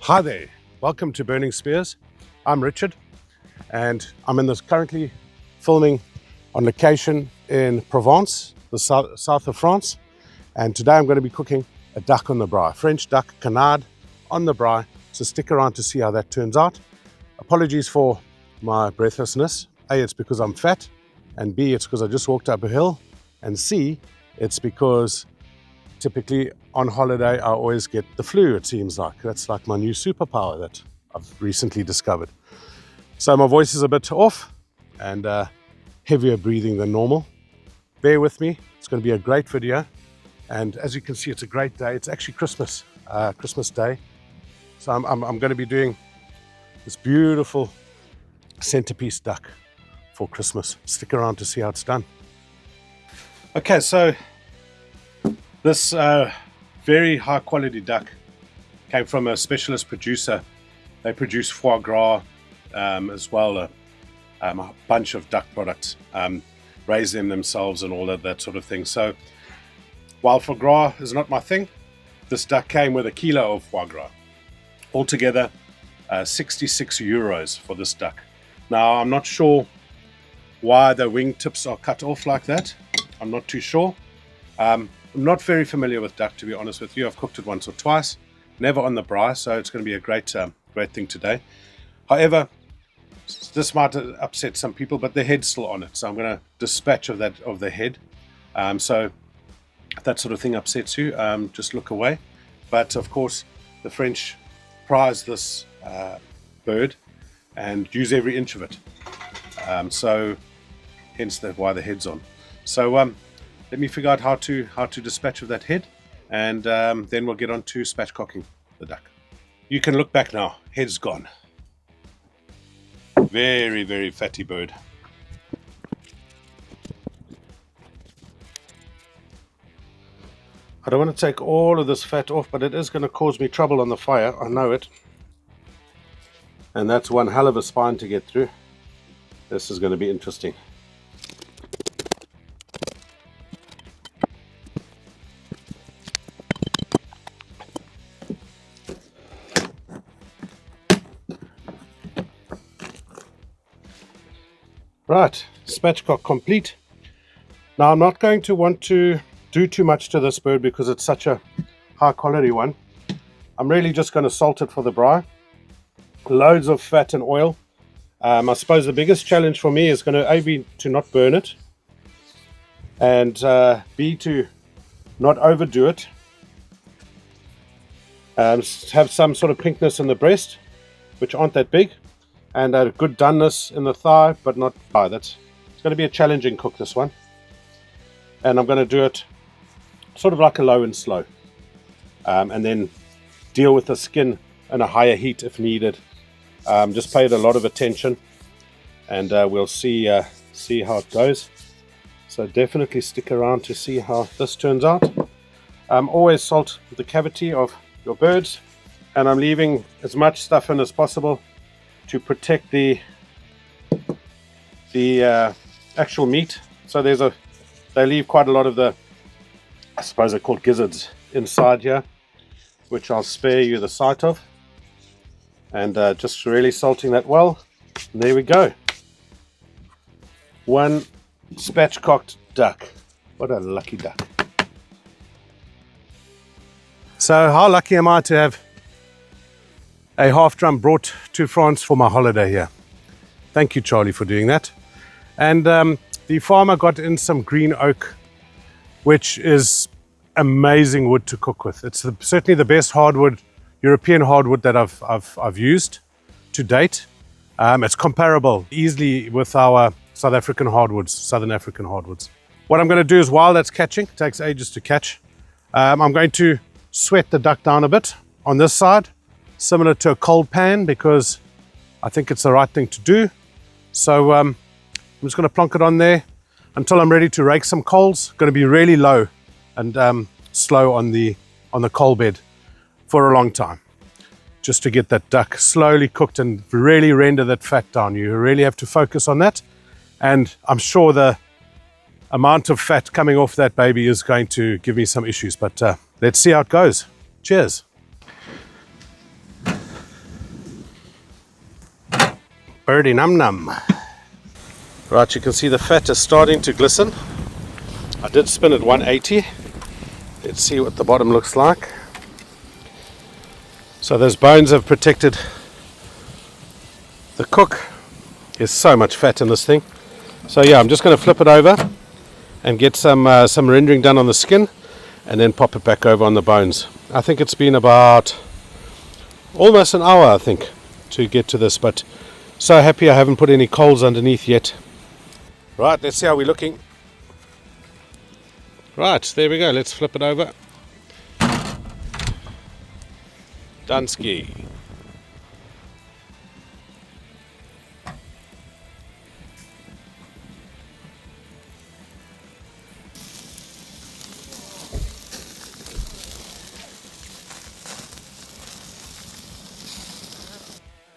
Hi there, welcome to Burning Spears. I'm Richard and I'm currently filming on location in Provence, the south of France. And today I'm going to be cooking a duck on the braai, French duck, Canard on the braai. So stick around to see how that turns out. Apologies for my breathlessness. A, it's because I'm fat, and B, it's because I just walked up a hill, and C, it's because typically on holiday I always get the flu, it seems like. That's like my new superpower that I've recently discovered. So my voice is a bit off and heavier breathing than normal. Bear with me, it's going to be a great video. And as you can see, it's a great day. It's actually Christmas Day. So I'm going to be doing this beautiful centerpiece duck for Christmas. Stick around to see how it's done. Okay, so this very high quality duck came from a specialist producer. They produce foie gras as well, a bunch of duck products, raise them themselves and all of that sort of thing. So while foie gras is not my thing, this duck came with a kilo of foie gras. Altogether, 66 euros for this duck. Now, I'm not sure why the wing tips are cut off like that. I'm not too sure. I'm not very familiar with duck, to be honest with you. I've cooked it once or twice, never on the braai, so it's going to be a great thing today. However, this might upset some people, but the head's still on it, so I'm going to dispatch of the head. So if that sort of thing upsets you, just look away. But of course, the French prize this bird and use every inch of it. So hence why the head's on. So let me figure out how to dispatch of that head, and then we'll get on to spatchcocking the duck. You can look back now, head's gone. Very, very fatty bird. I don't want to take all of this fat off, but it is going to cause me trouble on the fire, I know it. And that's one hell of a spine to get through. This is going to be interesting. Right, spatchcock complete. Now I'm not going to want to do too much to this bird because it's such a high quality one. I'm really just going to salt it for the braai. Loads of fat and oil. I suppose the biggest challenge for me is going to A, be to not burn it, and B, to not overdo it. Have some sort of pinkness in the breast, which aren't that big, and a good doneness in the thigh, but not thigh. It's going to be a challenging cook, this one. And I'm going to do it sort of like a low and slow, and then deal with the skin in a higher heat if needed. Just paid a lot of attention, and we'll see how it goes. So definitely stick around to see how this turns out. Always salt the cavity of your birds, and I'm leaving as much stuff in as possible to protect the actual meat. So they leave quite a lot of the, I suppose they're called gizzards, inside here, which I'll spare you the sight of. And just really salting that well. And there we go. One spatchcocked duck. What a lucky duck. So how lucky am I to have a half drum brought to France for my holiday here. Thank you, Charlie, for doing that. And the farmer got in some green oak, which is amazing wood to cook with. It's certainly the best hardwood, European hardwood that I've used to date. It's comparable easily with our Southern African hardwoods. What I'm going to do is, while that's catching, it takes ages to catch, I'm going to sweat the duck down a bit on this side, similar to a cold pan, because I think it's the right thing to do. So I'm just going to plonk it on there until I'm ready to rake some coals. Going to be really low and slow on the coal bed for a long time, just to get that duck slowly cooked and really render that fat down. You really have to focus on that, and I'm sure the amount of fat coming off that baby is going to give me some issues, but let's see how it goes. Cheers. Birdie num num. Right, you can see the fat is starting to glisten. I did spin at 180. Let's see what the bottom looks like. So those bones have protected the cook. There's so much fat in this thing. So yeah, I'm just going to flip it over and get some rendering done on the skin, and then pop it back over on the bones. I think it's been about almost an hour, I think, to get to this, but so happy I haven't put any coals underneath yet. Right, let's see how we're looking. Right, there we go. Let's flip it over. Dunsky.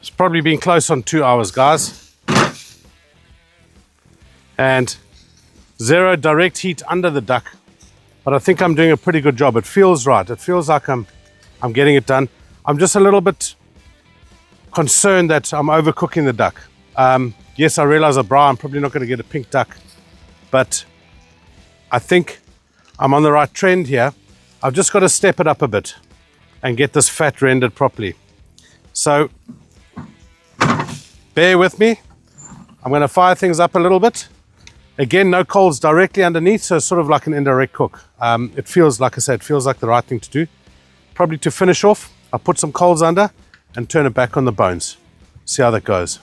It's probably been close on 2 hours, guys. And 0 direct heat under the duck. But I think I'm doing a pretty good job. It feels right. It feels like I'm getting it done. I'm just a little bit concerned that I'm overcooking the duck. Yes, I realize a braai, I'm probably not going to get a pink duck, but I think I'm on the right trend here. I've just got to step it up a bit and get this fat rendered properly. So bear with me. I'm going to fire things up a little bit. Again, no coals directly underneath, so it's sort of like an indirect cook. It feels, like I said, it feels like the right thing to do. Probably to finish off, I'll put some coals under and turn it back on the bones. See how that goes.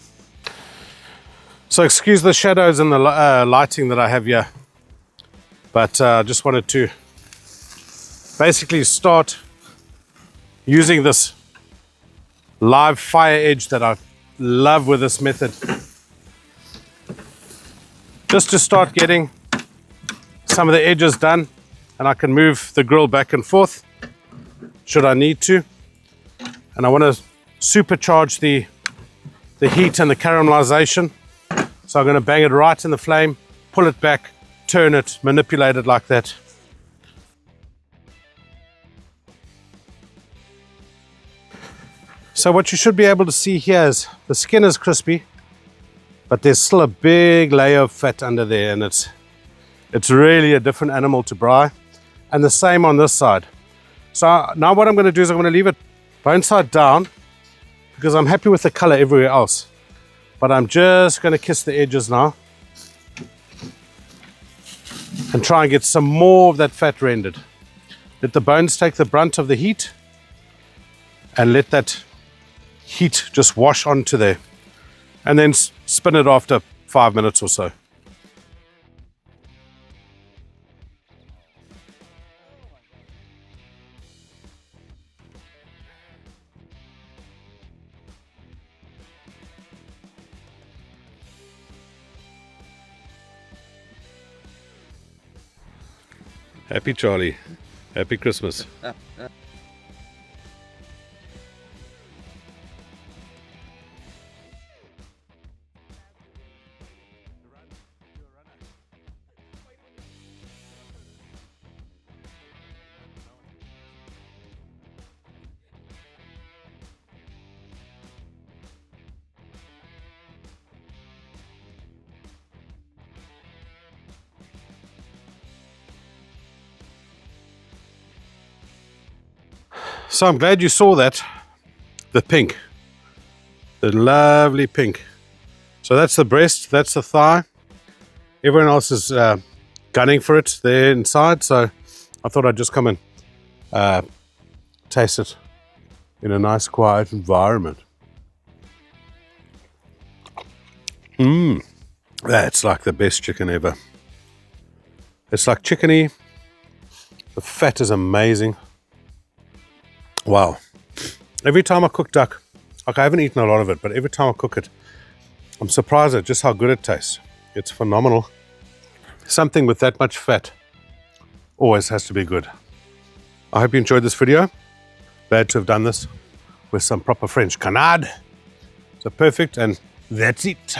So excuse the shadows and the lighting that I have here, but I just wanted to basically start using this live fire edge that I love with this method, just to start getting some of the edges done, and I can move the grill back and forth should I need to. And I want to supercharge the heat and the caramelization, so I'm going to bang it right in the flame, pull it back, turn it, manipulate it like that. So what you should be able to see here is the skin is crispy, but there's still a big layer of fat under there, and it's really a different animal to braai. And the same on this side. So now what I'm going to do is I'm going to leave it bone side down, because I'm happy with the color everywhere else. But I'm just going to kiss the edges now and try and get some more of that fat rendered. Let the bones take the brunt of the heat and let that heat just wash onto there. And then spin it after 5 minutes or so. Happy Charlie. Happy Christmas. So I'm glad you saw that, the pink, the lovely pink. So that's the breast, that's the thigh. Everyone else is gunning for it there inside, so I thought I'd just come and taste it in a nice quiet environment. That's like the best chicken ever. It's like chickeny, the fat is amazing. Wow. Every time I cook duck, like I haven't eaten a lot of it, but every time I cook it, I'm surprised at just how good it tastes. It's phenomenal. Something with that much fat always has to be good. I hope you enjoyed this video. Glad to have done this with some proper French Canard. So perfect, and that's it.